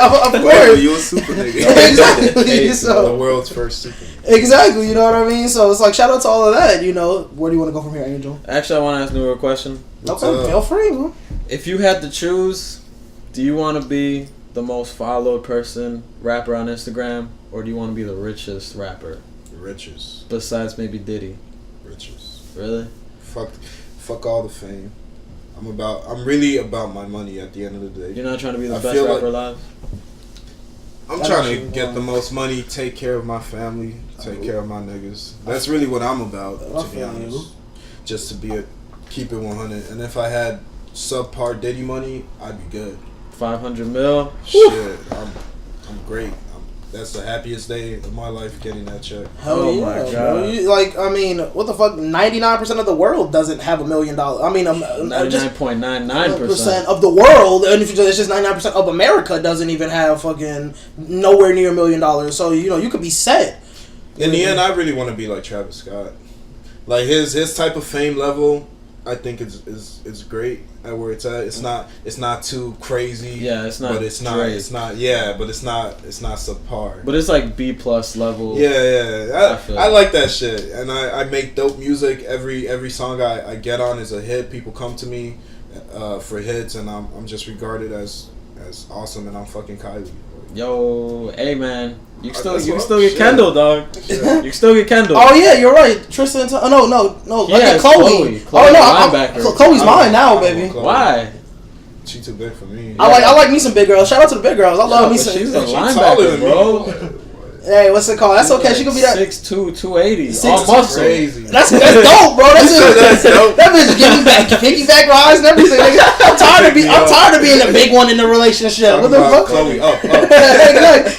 Of course. You a super nigga. Exactly. So, the world's first super nigga. Exactly, you know what I mean? So it's like, shout out to all of that, you know. Where do you want to go from here, Angel? Actually, I want to ask Nuru a question. Okay, feel free, man. If you had to choose, do you want to be the most followed rapper on Instagram, or do you want to be the richest rapper? The richest. Besides maybe Diddy. Richest. Really? Fuck all the fame. I'm really about my money at the end of the day. You're not trying to be the best rapper alive? I'm trying to get the most money, take care of my family, take care of my niggas. That's really what I'm about, to be honest. Just to keep it 100. And if I had subpar Diddy money, I'd be good. 500 mil? Shit, I'm great. That's the happiest day of my life, getting that check. Hell yeah, my God. What the fuck? 99% of the world doesn't have $1 million. 99.99% of the world, and if it's just 99% of America doesn't even have fucking nowhere near $1 million. So you could be set. In the end, I really want to be like Travis Scott. Like his type of fame level, I think is great at where it's at. It's not too crazy. Yeah, it's not. But it's not. Drake. It's not. Yeah, but it's not subpar. But it's like B+ level. Yeah. I like that shit, and I make dope music. Every song I get on is a hit. People come to me for hits, and I'm just regarded as awesome, and I'm fucking Kylie. Yo, hey man, you can still get Kendall, dog. You can still get Kendall. Oh yeah, you're right. Tristan. No. Yeah, Chloe. Chloe's mine now, baby. Chloe. Why? She too big for me. I like me some big girls. Shout out to the big girls. I love me some. She's a linebacker, bro. Hey, what's it called? That's okay. She could be that 6'2", 280. All muscle. Crazy. That's dope, bro. That's dope. That bitch giving back, piggyback rides and everything. I'm tired of being the big one in the relationship. What the fuck? Chloe, up.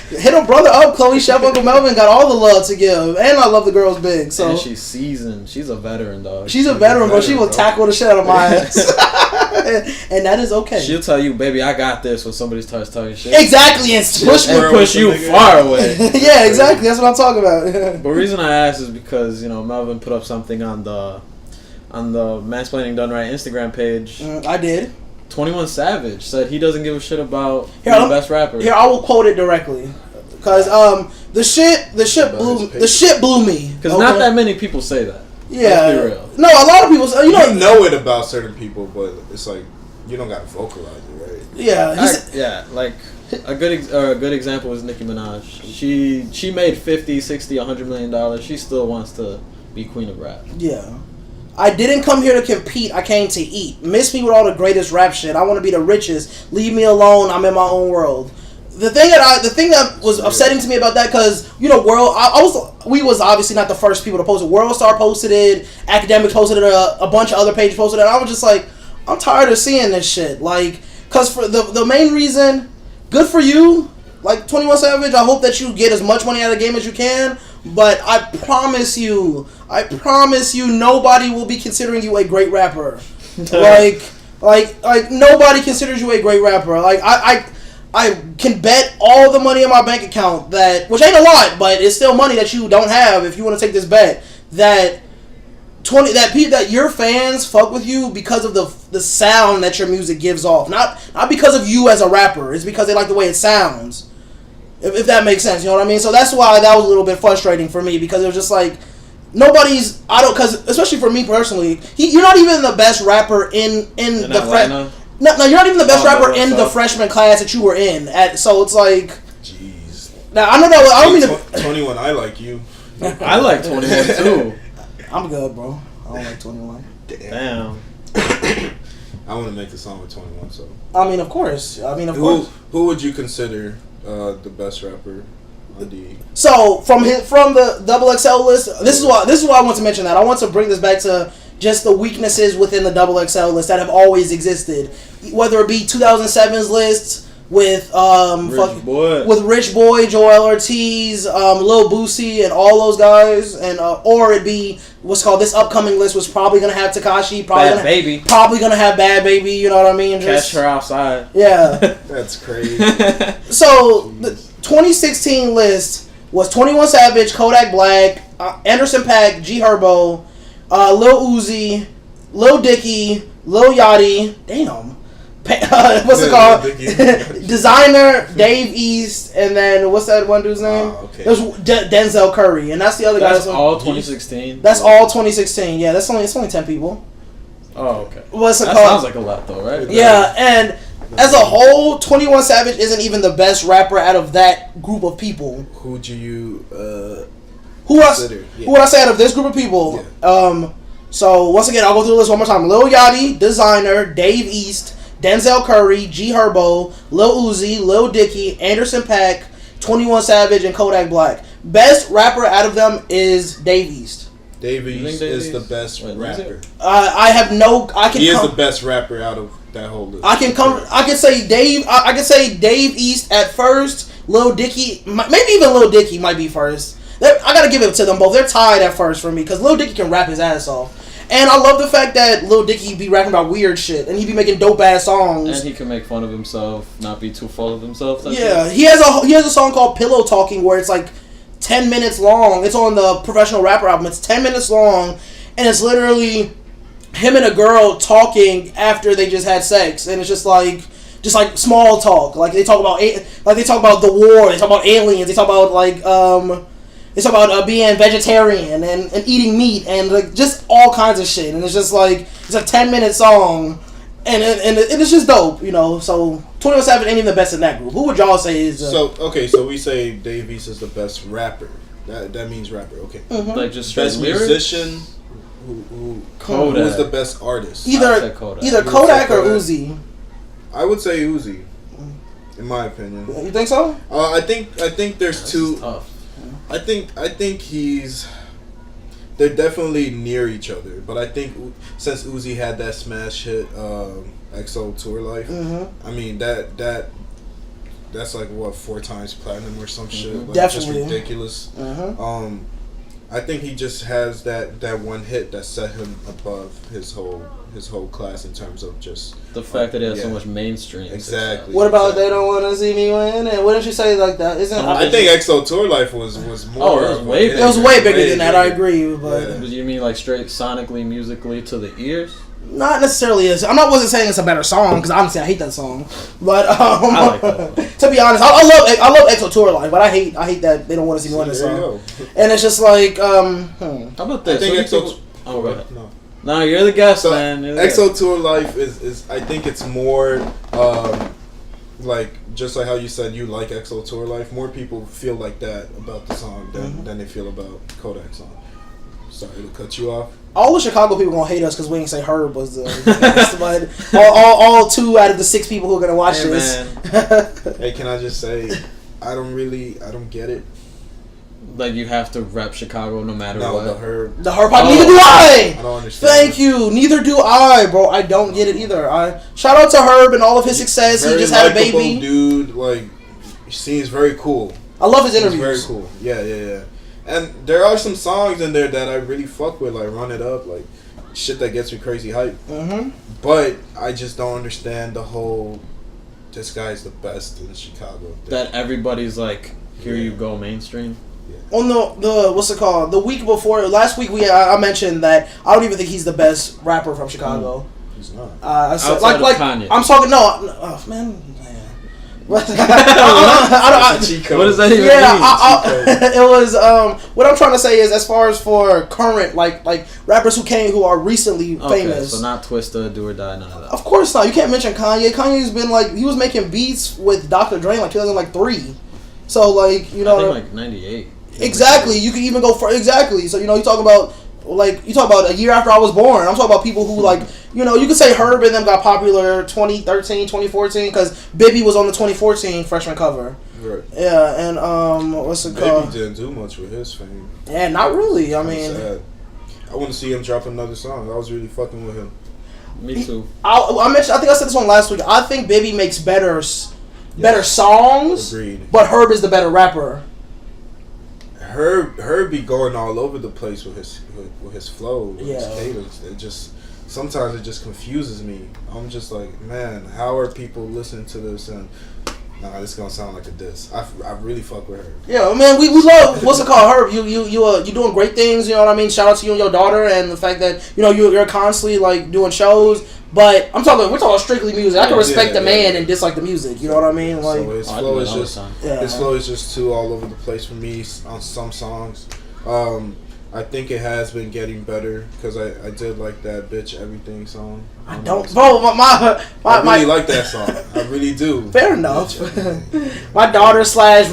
Hit a brother up, Chloe. Chef Uncle Melvin got all the love to give, and I love the girls big. So and she's seasoned. She's a veteran, dog. She's a veteran, bro. She will tackle the shit out of my ass, and that is okay. She'll tell you, baby, I got this when somebody starts talking shit. Exactly, and push you far away. Yeah, exactly. That's what I'm talking about. The reason I asked is because Melvin put up something on the Mansplaining Done Right Instagram page. I did. 21 Savage said he doesn't give a shit about the best rapper. Here, I will quote it directly, because the shit blew me. Because not that many people say that. Yeah. Let's be real. No, a lot of people say, you know it about certain people, but it's like you don't gotta vocalize it, right? Yeah. Like a good example is Nicki Minaj. She made 50, 60, $100 million. She still wants to be queen of rap. Yeah. I didn't come here to compete. I came to eat. Miss me with all the greatest rap shit. I want to be the richest. Leave me alone. I'm in my own world. The thing that was upsetting to me about that, because we was obviously not the first people to post it. World Star posted it. Academics posted it. A bunch of other pages posted it. And I was just like, I'm tired of seeing this shit. Like, because for the main reason, good for you. Like 21 Savage, I hope that you get as much money out of the game as you can. But I promise you, nobody will be considering you a great rapper. like nobody considers you a great rapper. Like I can bet all the money in my bank account which ain't a lot, but it's still money that you don't have if you want to take this bet, that your fans fuck with you because of the sound that your music gives off. Not because of you as a rapper. It's because they like the way it sounds. If that makes sense, you know what I mean? So that's why that was a little bit frustrating for me, because it was just like, because especially for me personally, you're not even the best rapper in the No, you're not even the best rapper in the freshman class that you were in. So it's like, jeez. Now I know that I don't mean to. 21, I like you. I like 21 too. I'm good, bro. I don't like 21. Damn. I want to make the song with 21, so. I mean, of course. Who would you consider the best rapper on the? So from the XXL list, this is why I want to mention that. I want to bring this back to just the weaknesses within the XXL list that have always existed, whether it be 2007's list with Rich Boy, Joel Ortiz, Lil Boosie, and all those guys, and or it'd be what's called this upcoming list was probably gonna have Tekashi, probably gonna have Bad Baby. You know what I mean? Catch her outside. Yeah, that's crazy. So the 2016 list was 21 Savage, Kodak Black, Anderson .Paak, G Herbo, Lil Uzi, Lil Dicky, Lil Yachty, What's it called? Designer, Dave East, and then what's that one dude's name? Okay. There's Denzel Curry, and that's the other guy. That's all 2016. That's all 2016. Yeah, it's only 10 people. Oh, okay. What's it that called? Sounds like a lot though, right? Yeah, and as a whole, 21 Savage isn't even the best rapper out of that group of people. Who do you who consider? Who would I say out of this group of people? Yeah. So once again, I'll go through the list one more time. Lil Yachty, Designer, Dave East, Denzel Curry, G Herbo, Lil Uzi, Lil Dicky, Anderson .Paak, 21 Savage, and Kodak Black. Best rapper out of them is Dave East. Dave East is the best rapper. I have no. He is the best rapper out of that whole list. I can say Dave East at first. Lil Dicky, maybe even Lil Dicky might be first. I gotta give it to them both. They're tied at first for me because Lil Dicky can rap his ass off. And I love the fact that Lil Dicky be rapping about weird shit and he be making dope ass songs. And he can make fun of himself, not be too full of himself. Yeah, he has a song called Pillow Talking where it's like 10 minutes long. It's on the Professional Rapper album. It's 10 minutes long, and it's literally him and a girl talking after they just had sex, and it's just like small talk. Like they talk about the war. They talk about aliens. They talk about It's about being vegetarian and eating meat and like just all kinds of shit. And it's just like it's a 10-minute song, and it's just dope, you know. So 21 Savage ain't even the best in that group. Who would y'all say is? So we say Dave East is the best rapper. That means rapper. Okay. Mm-hmm. Like just best musician. Who's the best artist? Either Kodak or Uzi. I would say Uzi, in my opinion. You think so? I think there's two. Tough. I think they're definitely near each other, but I think since Uzi had that smash hit, XO Tour Life, I mean that's like what 4 times platinum or some shit. Like, definitely just ridiculous. I think he just has that one hit that set him above his whole class in terms of just the fact that he has so much mainstream. Exactly. What about They Don't Want to See Me Win? And wouldn't you say like that? I think XO Tour Life was more. It was way bigger. It was way bigger than that. I agree, but you mean like straight sonically, musically to the ears? Not necessarily. Wasn't saying it's a better song because honestly I hate that song. But I like that. To be honest, I love XO Tour Life, but I hate that They Don't Want to See Me Win this song. And it's just like How about this? I think XO. Oh, go ahead. No, you're the guest, man. XO Tour Life is I think it's more like just like how you said you like XO Tour Life. More people feel like that about the song than they feel about Kodak's song. Sorry to cut you off. All the Chicago people gonna hate us because we didn't say Herb was the best, but all 2 out of the 6 people who are gonna watch this. Hey, can I just say, I don't get it. Like you have to rep Chicago no matter what. The Herb. The Herb. Neither do I. I don't understand. Thank you. Neither do I, bro. I don't get it either. Shout out to Herb and all of his success. He just had a baby. Dude, like, he seems very cool. I love his interviews. Very cool. Yeah. And there are some songs in there that I really fuck with, like Run It Up, like shit that gets me crazy hype. But I just don't understand the whole, this guy's the best in Chicago thing. That everybody's like, here you go mainstream. Yeah. On the what's it called? The week before, last week I mentioned that I don't even think he's the best rapper from Chicago. He's not. I said, Outside of Kanye. I'm talking man. What does that even mean? It was what I'm trying to say is as far as for current like rappers who are recently famous. So not Twista, Do or Die, none of that. Of course not. You can't mention Kanye. Kanye's been like he was making beats with Dr. Dre in like 2003. So like I think like 98. Exactly. You can even go for exactly. So you talk about a year after I was born. I'm talking about people who you can say Herb and them got popular 2013, 2014 because Bibby was on the 2014 Freshman cover. Right. Yeah, and what's it called? Bibby didn't do much with his fame. Yeah, not really. I mean, sad. I want to see him drop another song. I was really fucking with him. Me too. I think I said this one last week. I think Bibby makes better songs. Agreed. But Herb is the better rapper. Herb be going all over the place with his flow, with his cadence. Sometimes it just confuses me. I'm just like, man, how are people listening to this? And this is gonna sound like a diss. I really fuck with Herb. Yeah, man, we love what's it called, Herb. You doing great things. You know what I mean? Shout out to you and your daughter, and the fact that you're constantly like doing shows. But we're talking strictly music. I can respect the man and dislike the music. You know what I mean? Like, so his flow is just too all over the place for me on some songs. I think it has been getting better because I did like that "Bitch Everything" song. I don't, bro. I really like that song. I really do. Fair enough. My daughter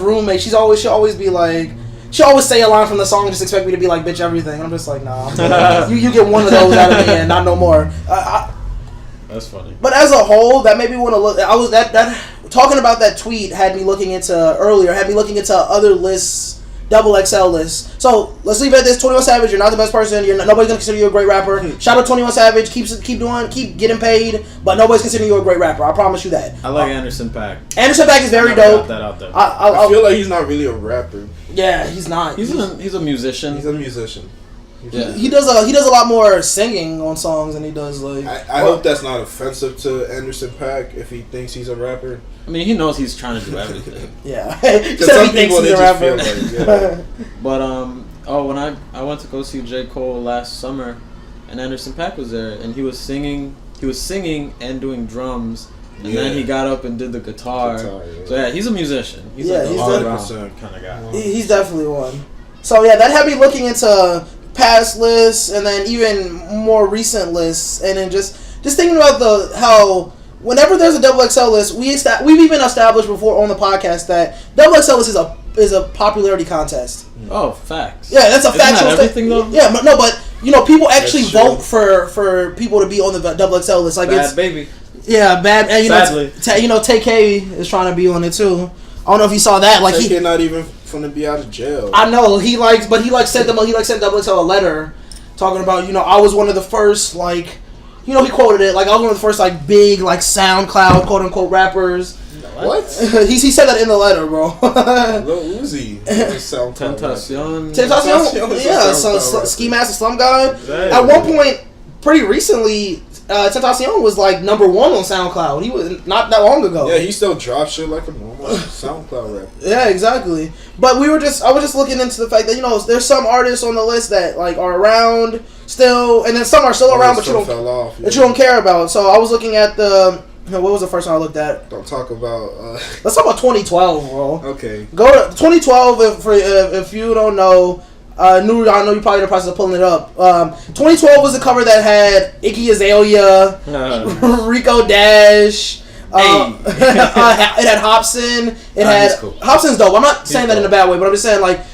/ roommate, she'll always be like, she'll always say a line from the song and just expect me to be like "Bitch Everything." I'm just like, nah. you get one of those out of me and not no more. That's funny. But as a whole, that made me want to look. I was that talking about that tweet had me looking into other lists. XXL lists. So let's leave it at this. 21 Savage, you're not the best person. Nobody's gonna consider you a great rapper. Shout out 21 Savage. Keep getting paid, but nobody's considering you a great rapper. I promise you that. I like Anderson .Paak. Anderson .Paak is very dope. Got that out there. I feel like he's not really a rapper. Yeah, he's not. He's a musician. He's a musician. Yeah. He does a lot more singing on songs than he does like. I hope that's not offensive to Anderson .Paak if he thinks he's a rapper. I mean, he knows he's trying to do everything. Yeah, because some people they just feel like, But when I went to go see J. Cole last summer, and Anderson .Paak was there, and he was singing and doing drums, and then he got up and did the guitar. So yeah, he's a musician. He's like a all-around kind of guy. He's definitely one. So yeah, that had me looking into past lists and then even more recent lists, and then just thinking about how whenever there's a XXL list, we've even established before on the podcast that XXL list is a popularity contest. Oh, facts. Yeah, that's a factual everything though. Yeah, but people actually vote for people to be on the XXL list. Like Bad Baby. Yeah, bad. And Sadly. TK is trying to be on it too. I don't know if you saw that. Like TK not even to be out of jail. I know he sent XXL a letter talking about I was one of the first he quoted it like I was one of the first big SoundCloud quote unquote rappers. What? he said that in the letter, bro. Lil Uzi. Tentacion. Yeah, Ski Mask, Slum God. At one point, pretty recently, Tentacion was number 1 on SoundCloud. He was not that long ago. Yeah, he still drops shit like a normal SoundCloud rapper. Yeah, exactly. But I was just looking into the fact that there's some artists on the list that are around still, and then some are still around, but you don't care about. So I was looking at what was the first one I looked at? Don't talk about. Let's talk about 2012, bro. Okay. Go to 2012 if you don't know. Nuru, I know you're probably in the process of pulling it up. 2012 was the cover that had Iggy Azalea, Rico Dash. It had Hobson. It had cool. Hobson's dope. I'm not saying that in a bad way, but I'm just saying but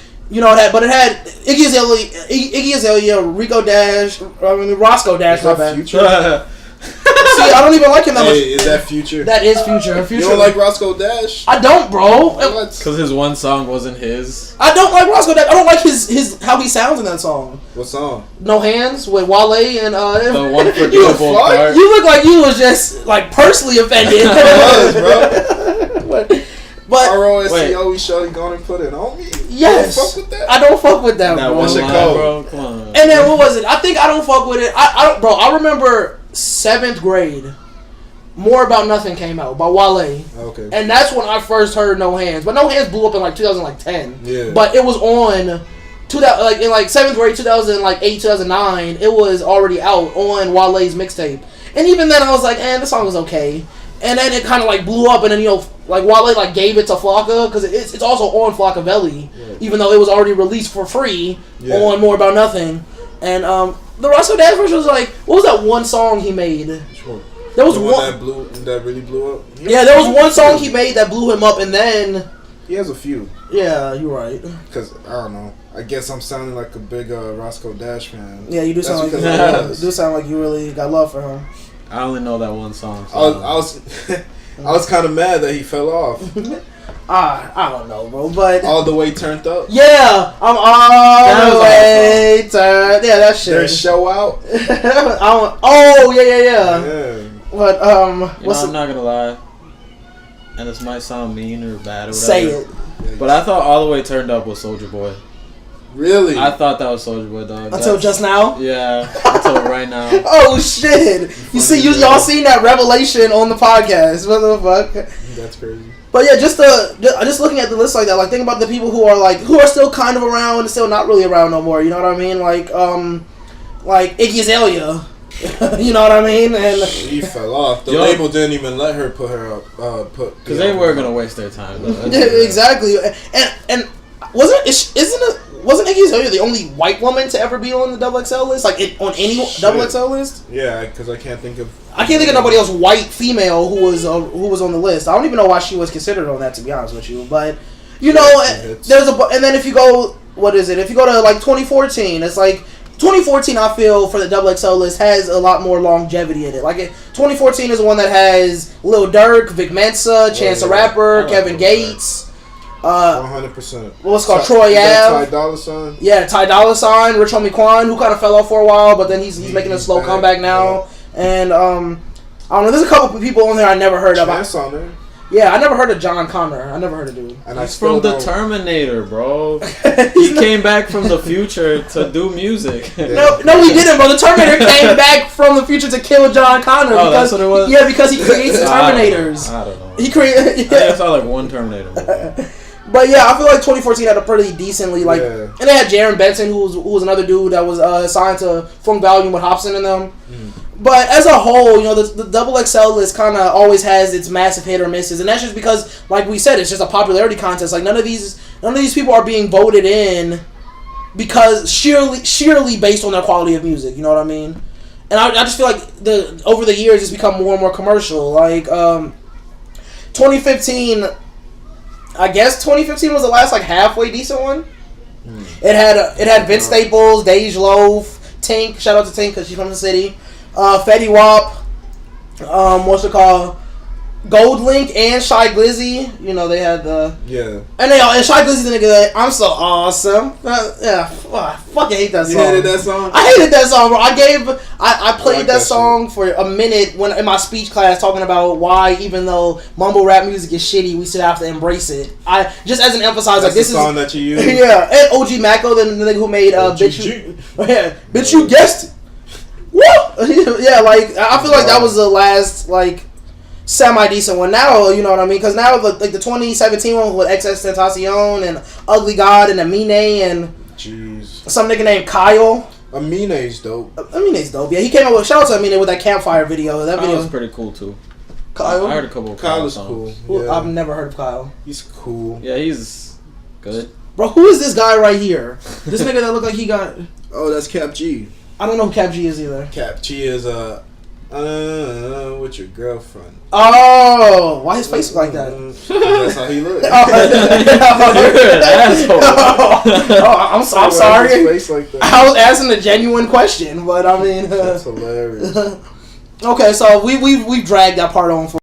it had Iggy Azalea, Rico Dash, Roscoe Dash. My bad. Future? See, I don't even like him that much. Is that Future? That is Future. You don't like Roscoe Dash? I don't, bro. Because his one song wasn't his. I don't like Roscoe Dash. I don't like his how he sounds in that song. What song? No Hands with Wale and the one for Double Part. You look like you was just personally offended. I was, bro. But ROSCO, shorty gonna put it on me. Yes, you don't fuck with that? I don't fuck with that, bro. What's your code, bro? Come on. And then what was it? I think I don't fuck with it. I don't, bro. I remember 7th grade. More About Nothing came out by Wale. Okay. And that's when I first heard No Hands. But No Hands blew up in 2010. Yeah. But it was on in 7th grade, 2008, 2009. It was already out on Wale's mixtape. And even then, I was like, this song was okay. And then it kind of blew up, and then Wale gave it to Flocka because it's also on Flockavelli, even though it was already released for free on More About Nothing. And the Roscoe Dash version was what was that one song he made? Which one? There was one that really blew up. Yeah, there was one song he made that blew him up, and then he has a few. Yeah, you're right. Because I don't know. I guess I'm sounding like a big Roscoe Dash fan. Yeah, you do sound like you really got love for him. I only know that one song. So I was kind of mad that he fell off. I don't know, bro, but All the Way Turned Up. Yeah, I'm all the way turned. Yeah, that shit. There's Show Out. Yeah. But I'm not gonna lie, and this might sound mean or bad or whatever. Say it. But I thought All the Way Turned Up was Soulja Boy. Really? I thought that was Soulja Boy, dog. Until just now? Yeah, until right now. Oh shit! You see, y'all seen that revelation on the podcast? What the fuck? That's crazy. But yeah, just looking at the list like that, think about the people who are still kind of around and still not really around no more. You know what I mean? Like Iggy Azalea. You know what I mean? And she fell off. The label didn't even let her put her up. Because they were gonna waste their time. Exactly. And wasn't Iggy Azalea the only white woman to ever be on the XXL list? Like on any XXL list? Yeah, because I can't think of nobody else white female who was on the list. I don't even know why she was considered on that, to be honest with you. But you know, there's and then if you go, what is it? If you go to like 2014, it's like 2014. I feel for the XXL list has a lot more longevity in it. Like 2014 is the one that has Lil Durk, Vic Mensa, Chance the Rapper, Kevin Gates. 100%. What's called Troy Ave. Ty Dolla $ign. Yeah, Ty Dolla $ign, Rich Homie Quan, who kind of fell off for a while, but then he's making a slow comeback now. Yeah. And I don't know. There's a couple of people on there I never heard of. Chance on there. Yeah, I never heard of John Connor. I never heard of dude. And he's from the Terminator, bro. He came back from the future to do music. No, he didn't, bro. The Terminator came back from the future to kill John Connor. Oh, that's what it was? Yeah, because he creates the Terminators. I don't know. He created. I saw like one Terminator movie. But yeah, I feel like 2014 had a pretty decently and they had Jaron Benson, who was another dude that was signed to Funk Volume with Hobson in them. But as a whole, you know, the XXL list kind of always has its massive hit or misses, and that's just because, like we said, it's just a popularity contest. Like none of these people are being voted in because sheerly based on their quality of music. You know what I mean? And I just feel like over the years it's become more and more commercial. Like 2015. I guess 2015 was the last like halfway decent one. It had Vince Staples, Dej Loaf, Tink. Shout out to Tink because she's from the city. Fetty Wap. What's it called? Gold Link and Shy Glizzy. You know they had the and Shy Glizzy the nigga that I'm so awesome. I fucking hate that song. You hated that song? I hated that song, bro. I played that song for a minute when in my speech class talking about why even though mumble rap music is shitty, we still have to embrace it. I just as an emphasize like this the song that you use. Yeah, and OG Mako, the nigga who made bitch you guessed it. Woo! Yeah, like I feel like that was the last like semi-decent one. Now, you know what I mean? Because now, the 2017 one with XXXTentacion and Ugly God and Amine and some nigga named Kyle. Amine's dope. Amine's dope. Yeah, he came up with shout out to Amine with that campfire video. That video was pretty cool too. Kyle? I heard a couple of Kyle songs. Cool. Yeah. I've never heard of Kyle. He's cool. Yeah, he's good. Bro, who is this guy right here? This nigga that look like he got... Oh, that's Cap G. I don't know who Cap G is either. Cap G is with your girlfriend. Oh, why his face look like that? That's how he looks. I'm sorry. His face like that. I was asking a genuine question, but I mean, that's hilarious. Okay, so we dragged that part on for